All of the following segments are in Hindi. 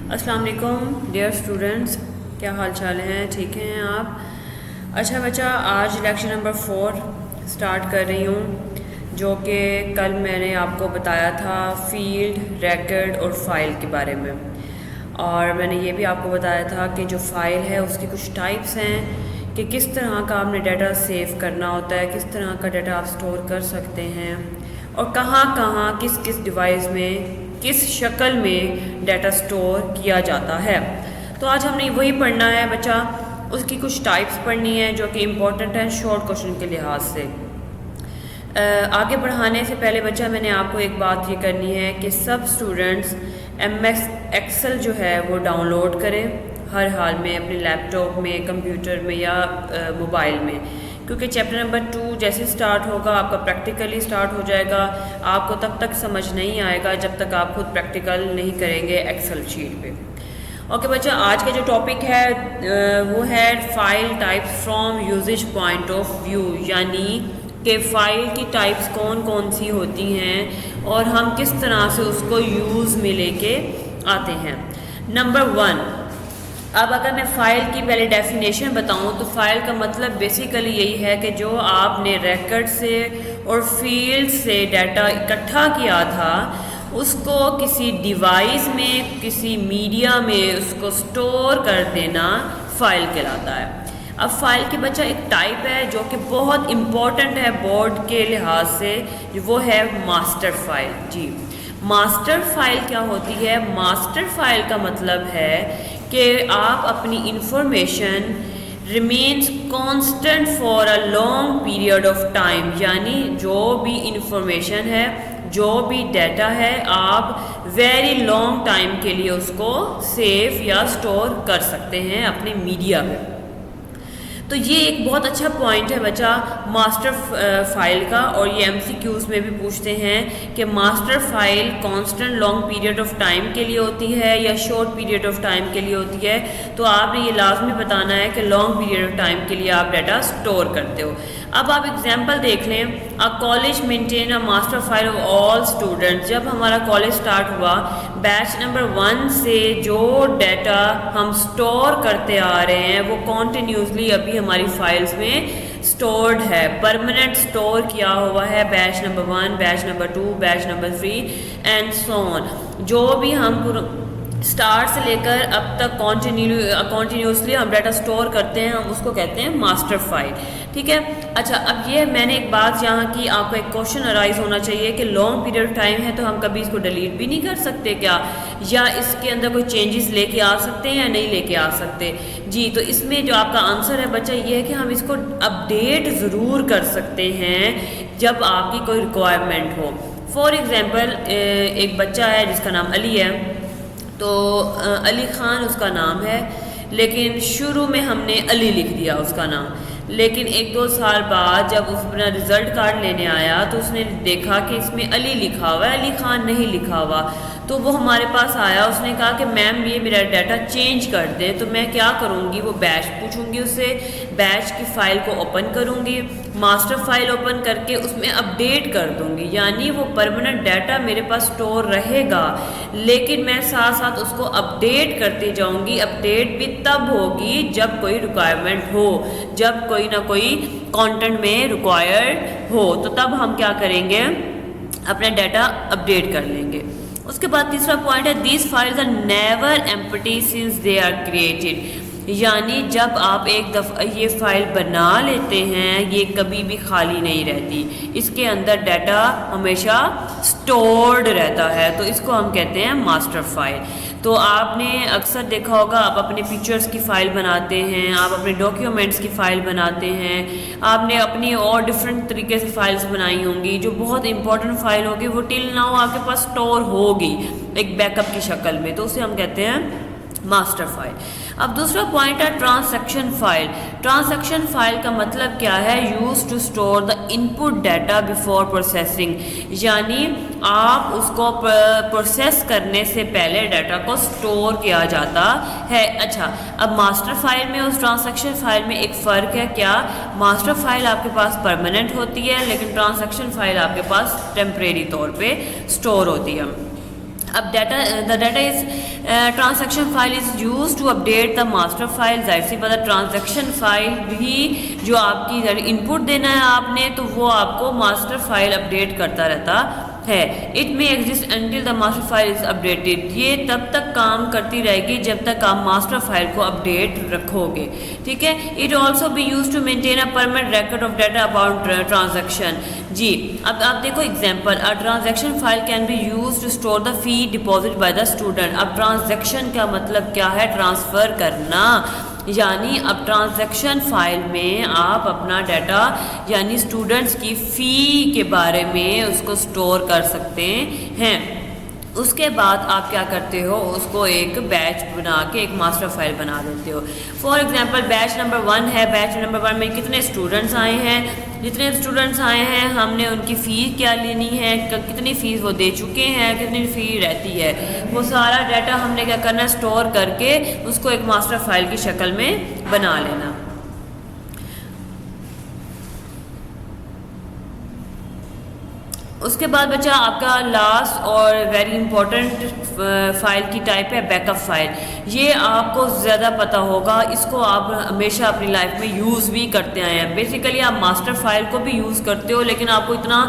अस्सलाम वालेकुम डियर स्टूडेंट्स, क्या हाल चाल हैं? ठीक हैं आप? अच्छा बच्चा, आज लेक्चर नंबर 4 स्टार्ट कर रही हूँ, जो कि कल मैंने आपको बताया था फील्ड, रिकॉर्ड और फ़ाइल के बारे में। और मैंने ये भी आपको बताया था कि जो फ़ाइल है उसकी कुछ टाइप्स हैं कि किस तरह का आपने डाटा सेव करना होता है, किस तरह का डाटा आप स्टोर कर सकते हैं और कहाँ कहाँ किस किस डिवाइस में किस शक्ल में डाटा स्टोर किया जाता है। तो आज हमने वही पढ़ना है बच्चा, उसकी कुछ टाइप्स पढ़नी है जो कि इम्पोर्टेंट है शॉर्ट क्वेश्चन के लिहाज से। आगे बढ़ाने से पहले बच्चा मैंने आपको एक बात ये करनी है कि सब स्टूडेंट्स MS एक्सेल जो है वो डाउनलोड करें हर हाल में अपने लैपटॉप में, कंप्यूटर में या मोबाइल में, क्योंकि चैप्टर नंबर 2 जैसे स्टार्ट होगा आपका प्रैक्टिकली स्टार्ट हो जाएगा। आपको तब तक समझ नहीं आएगा जब तक आप खुद प्रैक्टिकल नहीं करेंगे एक्सेल शीट पे। ओके बच्चा, आज का जो टॉपिक है वो है file types from usage point of view, यानी कि फ़ाइल की टाइप्स कौन कौन सी होती हैं और हम किस तरह से उसको यूज़ में लेके आते हैं। नंबर 1, अब अगर मैं फ़ाइल की पहले डेफिनेशन बताऊं तो फ़ाइल का मतलब बेसिकली यही है कि जो आपने रिकॉर्ड से और फील्ड से डाटा इकट्ठा किया था उसको किसी डिवाइस में, किसी मीडिया में उसको स्टोर कर देना फ़ाइल कहलाता है। अब फ़ाइल की बच्चा एक टाइप है जो कि बहुत इम्पॉर्टेंट है बोर्ड के लिहाज से, वो है मास्टर फाइल। जी, मास्टर फाइल क्या होती है? मास्टर फाइल का मतलब है कि आप अपनी information remains constant for a long period of time, यानी जो भी इंफॉर्मेशन है, जो भी डाटा है, आप वेरी लॉन्ग टाइम के लिए उसको सेव या स्टोर कर सकते हैं अपने मीडिया में। तो ये एक बहुत अच्छा पॉइंट है बच्चा मास्टर फाइल का, और ये MCQs में भी पूछते हैं कि master file constant long period of time के लिए होती है या शॉर्ट पीरियड ऑफ टाइम के लिए होती है। तो आपने ये लाजमी बताना है कि लॉन्ग पीरियड ऑफ टाइम के लिए आप डाटा स्टोर करते हो। अब आप एग्जाम्पल देख लें, a college maintain a master file of all students. जब हमारा कॉलेज स्टार्ट हुआ, बैच नंबर 1 से जो डाटा हम स्टोर करते आ रहे हैं वो कॉन्टीन्यूसली अभी हमारी फाइल्स में स्टोर्ड है, परमानेंट स्टोर किया हुआ है। Batch number 1, batch number 2, batch number 3 and so on. जो भी हम स्टार्ट से लेकर अब तक कॉन्टीन्यूसली हम डाटा स्टोर करते हैं, हम उसको कहते हैं मास्टर फाइल। ठीक है। अच्छा, अब ये मैंने एक बात यहाँ की, आपको एक क्वेश्चन अराइज होना चाहिए कि लॉन्ग पीरियड टाइम है तो हम कभी इसको डिलीट भी नहीं कर सकते क्या, या इसके अंदर कोई चेंजेस लेके आ सकते हैं या नहीं लेके आ सकते? जी, तो इसमें जो आपका आंसर है बच्चा ये है कि हम इसको अपडेट ज़रूर कर सकते हैं जब आपकी कोई रिक्वायरमेंट हो। फॉर एग्ज़ाम्पल, एक बच्चा है जिसका नाम अली है, तो अली ख़ान उसका नाम है, लेकिन शुरू में हमने अली लिख दिया उसका नाम, लेकिन 1-2 साल बाद जब उस अपना रिज़ल्ट कार्ड लेने आया तो उसने देखा कि इसमें अली लिखा हुआ है, अली ख़ान नहीं लिखा हुआ। तो वो हमारे पास आया, उसने कहा कि मैम ये मेरा डाटा चेंज कर दे। तो मैं क्या करूँगी, वो बैच पूछूँगी उससे, बैच की फ़ाइल को ओपन करूँगी, मास्टर फाइल ओपन करके उसमें अपडेट कर दूँगी, यानी वो परमानेंट डाटा मेरे पास स्टोर रहेगा, लेकिन मैं साथ साथ उसको अपडेट करती जाऊँगी। अपडेट भी तब होगी जब कोई रिक्वायरमेंट हो, जब कोई ना कोई कंटेंट में रिक्वायर्ड हो, तो तब हम क्या करेंगे, अपना डाटा अपडेट कर लेंगे। उसके बाद तीसरा पॉइंट है, these files are never empty since they are created, यानी जब आप एक दफ़ा ये फ़ाइल बना लेते हैं ये कभी भी खाली नहीं रहती, इसके अंदर डाटा हमेशा स्टोर्ड रहता है, तो इसको हम कहते हैं मास्टर फाइल। तो आपने अक्सर देखा होगा, आप अपने पिक्चर्स की फ़ाइल बनाते हैं, आप अपने डॉक्यूमेंट्स की फ़ाइल बनाते हैं, आपने अपनी और डिफरेंट तरीके से फ़ाइल्स बनाई होंगी, जो बहुत इंपॉर्टेंट फ़ाइल होगी वो टिल नाउ आपके पास स्टोर होगी एक बैकअप की शक्ल में, तो उसे हम कहते हैं मास्टर फाइल। अब दूसरा पॉइंट है ट्रांजैक्शन फाइल। ट्रांजैक्शन फाइल का मतलब क्या है? Use to store the input data before processing, यानी आप उसको प्रोसेस करने से पहले डाटा को स्टोर किया जाता है। अच्छा, अब मास्टर फाइल में और ट्रांजैक्शन फाइल में एक फ़र्क है क्या? मास्टर फाइल आपके पास परमानेंट होती है, लेकिन ट्रांजैक्शन फाइल आपके पास टेम्परेरी तौर पे स्टोर होती है। अब the data is transaction file is use to update the master file. जाहिर सी बात है ट्रांजैक्शन फाइल भी जो आपकी इनपुट देना है आपने, तो वो आपको मास्टर फाइल अपडेट करता रहता है। It may exist until the master file is updated. ये तब तक काम करती रहेगी जब तक आप मास्टर फाइल को अपडेट रखोगे, ठीक है। It also be use to maintain a permanent record of data about transaction. जी, अब आप देखो example, a transaction file can be use to store the fee deposit by the student. अब ट्रांजैक्शन का मतलब क्या है? ट्रांसफ़र करना। यानी अब ट्रांजैक्शन फाइल में आप अपना डाटा यानी स्टूडेंट्स की फ़ी के बारे में उसको स्टोर कर सकते हैं। उसके बाद आप क्या करते हो, उसको एक बैच बना के एक मास्टर फाइल बना देते हो। फॉर एग्जांपल बैच नंबर 1 है, बैच नंबर 1 में कितने स्टूडेंट्स आए हैं, जितने स्टूडेंट्स आए हैं हमने उनकी फ़ीस क्या लेनी है, कितनी फ़ीस वो दे चुके हैं, कितनी फ़ी रहती है, वो सारा डाटा हमने क्या करना है, स्टोर करके उसको एक मास्टर फाइल की शक्ल में बना लेना। उसके बाद बच्चा आपका लास्ट और वेरी इंपॉर्टेंट फ़ाइल की टाइप है बैकअप फ़ाइल। ये आपको ज़्यादा पता होगा, इसको आप हमेशा अपनी लाइफ में यूज़ भी करते आए हैं। बेसिकली आप मास्टर फाइल को भी यूज़ करते हो, लेकिन आपको इतना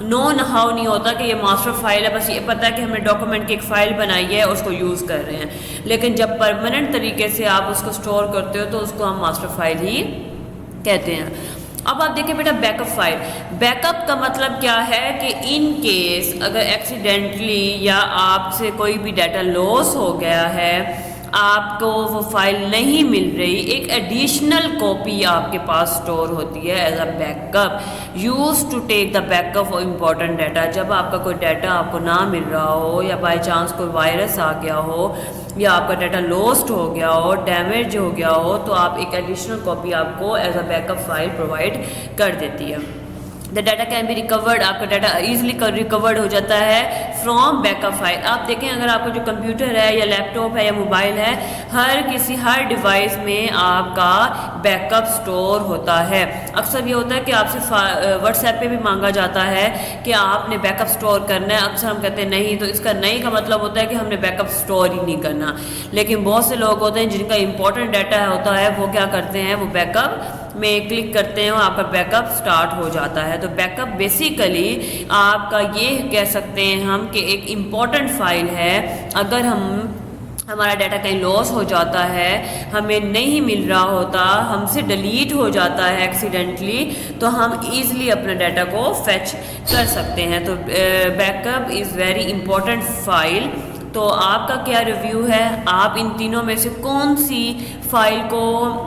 नो हाउ नहीं होता कि ये मास्टर फाइल है। बस ये पता है कि हमने डॉक्यूमेंट की एक फ़ाइल बनाई है और उसको यूज़ कर रहे हैं। लेकिन जब परमानेंट तरीके से आप उसको स्टोर करते हो तो उसको हम मास्टर फाइल ही कहते हैं। अब आप देखिए बेटा बैकअप फाइल। बैकअप का मतलब क्या है कि इन केस अगर एक्सीडेंटली या आपसे कोई भी डाटा लॉस हो गया है, आपको वो फाइल नहीं मिल रही, एक एडिशनल कॉपी आपके पास स्टोर होती है as a backup. Use to take the backup of important data. जब आपका कोई डाटा आपको ना मिल रहा हो या बाई चांस कोई वायरस आ गया हो या आपका डाटा लॉस्ट हो गया हो, डैमेज हो गया हो, तो आप एक एडिशनल कॉपी आपको as a backup file provide कर देती है। The data can be recovered. आपका डाटा ईजिली रिकवर्ड हो जाता है फ्रॉम बैकअप फाइल। आप देखें अगर आपका जो कंप्यूटर है या लैपटॉप है या मोबाइल है, हर डिवाइस में आपका बैकअप स्टोर होता है। अक्सर ये होता है कि आपसे व्हाट्सएप पे भी मांगा जाता है कि आपने बैकअप स्टोर करना है। अक्सर हम कहते हैं नहीं, तो इसका नहीं का मतलब होता है कि हमने बैकअप स्टोर ही नहीं करना। लेकिन बहुत से लोग होते हैं जिनका इंपॉर्टेंट डाटा होता है, वो क्या करते हैं, वो बैकअप में क्लिक करते हैं और आपका बैकअप स्टार्ट हो जाता है। तो बैकअप बेसिकली आपका ये कह सकते हैं हम कि एक इम्पॉर्टेंट फाइल है। अगर हमारा डाटा कहीं लॉस हो जाता है, हमें नहीं मिल रहा होता, हमसे डिलीट हो जाता है एक्सीडेंटली, तो हम ईज़िली अपने डाटा को फेच कर सकते हैं। तो backup is very important file. तो आपका क्या रिव्यू है, आप इन तीनों में से कौन सी फ़ाइल को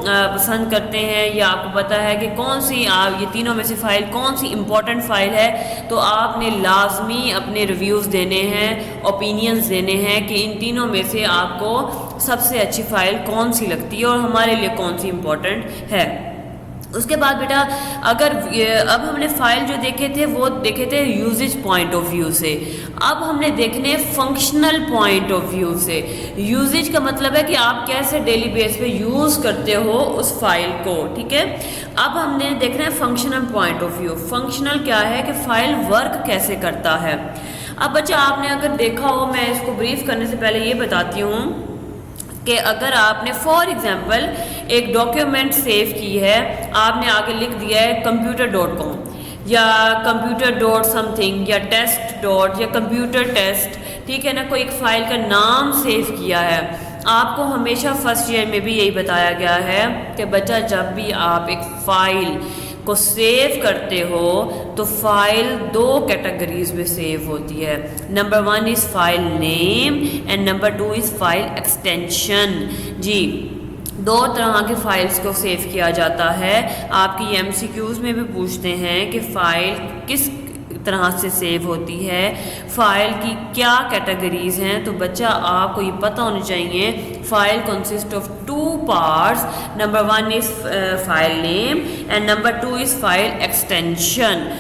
पसंद करते हैं, या आपको पता है कि कौन सी आप ये तीनों में से फ़ाइल कौन सी इम्पॉर्टेंट फ़ाइल है? तो आपने लाजमी अपने रिव्यूज़ देने हैं, ओपिनियंस देने हैं कि इन तीनों में से आपको सबसे अच्छी फ़ाइल कौन सी लगती है और हमारे लिए कौन सी इम्पॉर्टेंट है। उसके बाद बेटा अगर अब हमने फ़ाइल जो देखे थे वो देखे थे यूजेज पॉइंट ऑफ व्यू से, अब हमने देखने फंक्शनल पॉइंट ऑफ व्यू से। यूजेज का मतलब है कि आप कैसे डेली बेस पे यूज़ करते हो उस फाइल को, ठीक है। अब हमने देखना है functional point of view. Functional क्या है कि फ़ाइल वर्क कैसे करता है। अब बच्चा आपने अगर देखा हो, मैं इसको ब्रीफ करने से पहले ये बताती हूँ कि अगर आपने फॉर एग्जांपल एक डॉक्यूमेंट सेव की है, आपने आगे लिख दिया है computer.com या computer डॉट समथिंग या टेस्ट डॉट या कंप्यूटर टेस्ट, ठीक है ना, कोई एक फ़ाइल का नाम सेव किया है। आपको हमेशा फर्स्ट ईयर में भी यही बताया गया है कि बच्चा जब भी आप एक फ़ाइल को सेव करते हो तो फाइल दो कैटेगरीज में सेव होती है। Number 1 is file name and number 2 is file extension. जी, दो तरह के फाइल्स को सेव किया जाता है। आपकी एमसीक्यूज़ में भी पूछते हैं कि फ़ाइल किस तरह से सेव होती है, फ़ाइल की क्या कैटेगरीज़ हैं। तो बच्चा आपको ये पता होना चाहिए file consist of 2 parts. Number 1 is file name and number 2 is file extension.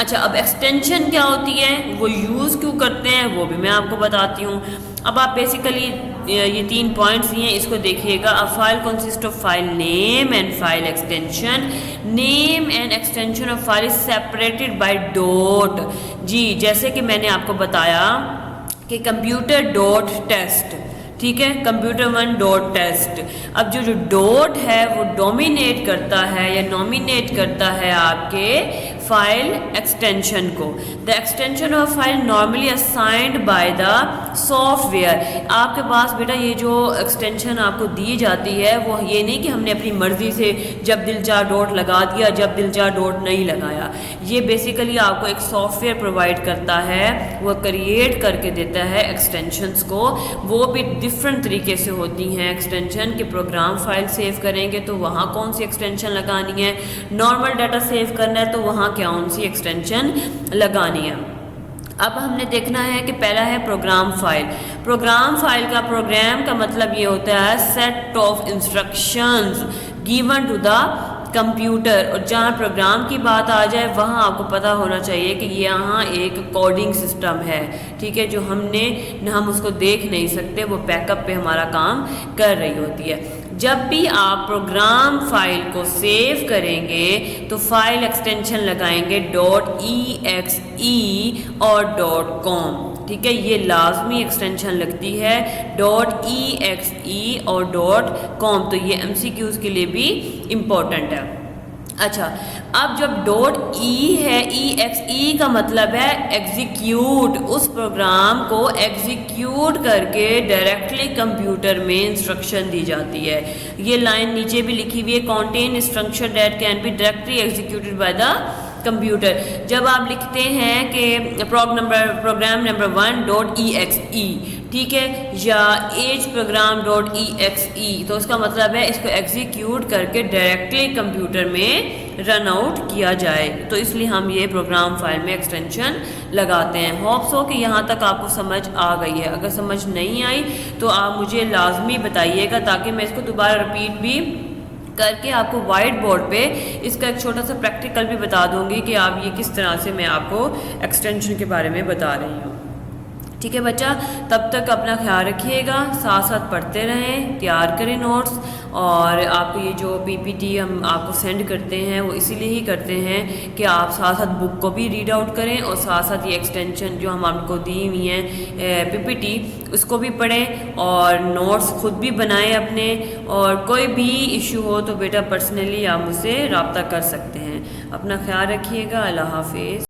अच्छा, अब एक्सटेंशन क्या होती है, वो यूज़ क्यों करते हैं, वो भी मैं आपको बताती हूँ। अब आप बेसिकली ये 3 पॉइंट्स हैं, इसको देखिएगा। A file consist of file name and file extension. Name and extension of file is separated by dot. जी, जैसे कि मैंने आपको बताया कि कंप्यूटर डॉट टेस्ट, ठीक है, कंप्यूटर वन डॉट टेस्ट। अब जो डॉट है वो डोमिनेट करता है या नॉमिनेट करता है आपके फाइल एक्सटेंशन को। The extension of file normally assigned by the software. आपके पास बेटा ये जो एक्सटेंशन आपको दी जाती है वो ये नहीं कि हमने अपनी मर्ज़ी से जब दिल चाह डॉट लगा दिया, जब दिल चाह डॉट नहीं लगाया। ये बेसिकली आपको एक सॉफ्टवेयर प्रोवाइड करता है, वो क्रिएट करके देता है एक्सटेंशंस को। वो भी डिफरेंट तरीके से होती हैं एक्सटेंशन के। प्रोग्राम फाइल सेव करेंगे तो वहाँ कौन सी एक्सटेंशन लगानी है, नॉर्मल डाटा सेव करना है तो वहाँ कौन सी एक्सटेंशन लगानी है। अब हमने देखना है कि पहला है प्रोग्राम फाइल। प्रोग्राम फाइल का प्रोग्राम का मतलब ये होता है set of instructions given to the computer. और जहाँ प्रोग्राम की बात आ जाए वहाँ आपको पता होना चाहिए कि यहाँ एक कोडिंग सिस्टम है, ठीक है, जो हम उसको देख नहीं सकते, वो बैकअप पे हमारा काम कर रही होती है। जब भी आप प्रोग्राम फाइल को सेव करेंगे तो फाइल एक्सटेंशन लगाएंगे .exe और .com, ठीक है, ये लाजमी एक्सटेंशन लगती है .exe और .com, तो ये MCQs के लिए भी इम्पोर्टेंट है। अच्छा, अब जब .e है, exe का मतलब है एग्जीक्यूट, उस प्रोग्राम को एग्जीक्यूट करके डायरेक्टली कंप्यूटर में इंस्ट्रक्शन दी जाती है। ये लाइन नीचे भी लिखी हुई है, contain instruction that can be directly executed by the computer. जब आप लिखते हैं कि प्रोग्राम नंबर 1.exe, ठीक है, या एज प्रोग्राम .exe, तो उसका मतलब है इसको एग्जीक्यूट करके डायरेक्टली कंप्यूटर में रन आउट किया जाए। तो इसलिए हम ये प्रोग्राम फाइल में एक्सटेंशन लगाते हैं। होप्स हो कि यहाँ तक आपको समझ आ गई है। अगर समझ नहीं आई तो आप मुझे लाजमी बताइएगा, ताकि मैं इसको दोबारा रिपीट भी करके आपको वाइट बोर्ड पे इसका एक छोटा सा प्रैक्टिकल भी बता दूंगी कि आप ये किस तरह से मैं आपको एक्सटेंशन के बारे में बता रही हूँ। ठीक है बच्चा, तब तक अपना ख्याल रखिएगा, साथ साथ पढ़ते रहें, तैयार करें नोट्स। और आपको ये जो PPT हम आपको सेंड करते हैं वो इसीलिए ही करते हैं कि आप साथ साथ बुक को भी रीड आउट करें और साथ साथ ये एक्सटेंशन जो हम आपको दी हुई हैं PPT उसको भी पढ़ें और नोट्स खुद भी बनाएं अपने। और कोई भी इशू हो तो बेटा पर्सनली आप मुझसे रब्ता कर सकते हैं। अपना ख्याल रखिएगा। अल्लाह हाफिज़।